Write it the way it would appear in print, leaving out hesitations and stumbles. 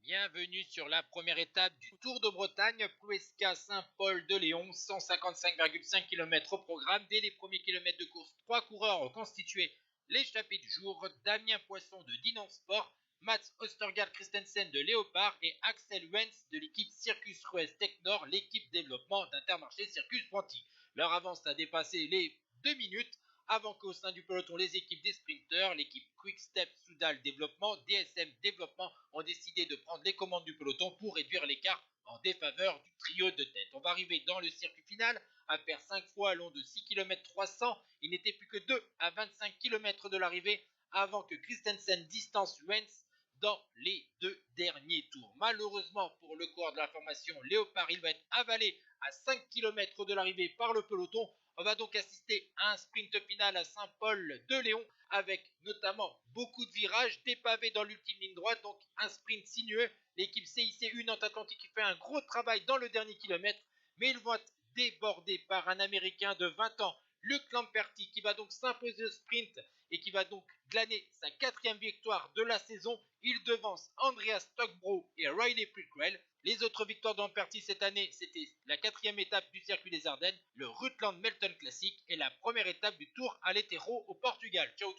Bienvenue sur la première étape du Tour de Bretagne, Plouesca Saint-Paul-de-Léon, 155,5 km au programme. Dès les premiers kilomètres de course, 3 coureurs ont constitué l'échappée du jour. Damien Poisson de Dinan Sport, Mats Ostergaard Christensen de Léopard et Axel Wentz de l'équipe Circus Ruez Tech-Nord, l'équipe développement d'Intermarché Circus Ponty. Leur avance a dépassé les 2 minutes avant qu'au sein du peloton, les équipes des sprinteurs, l'équipe Quick-Step Soudal Développement, DSM Développement ont décidé de prendre les commandes du peloton pour réduire l'écart en défaveur du trio de tête. On va arriver dans le circuit final à faire 5 fois long de 6 km 300. Il n'était plus que 2 à 25 km de l'arrivée avant que Christensen distance Wentz dans les 2 derniers tours. Malheureusement pour le coureur de la formation Léopard, il va être avalé à 5 km de l'arrivée par le peloton. On va donc assister à un sprint final à Saint-Paul-de-Léon avec notamment beaucoup de virages, des pavés dans l'ultime ligne droite, donc un sprint sinueux. L'équipe CIC-U Nantes Atlantique qui fait un gros travail dans le dernier kilomètre, mais ils vont être débordés par un Américain de 20 ans, Luc Lamperti, qui va donc s'imposer au sprint et qui va donc glaner sa 4e victoire de la saison. Il devance Andreas Stockbro et Riley Pickrell. Les autres victoires d'Amperti cette année, c'était la 4e étape du circuit des Ardennes, le Rutland Melton Classic et la première étape du Tour à l'Hétéro au Portugal. Ciao.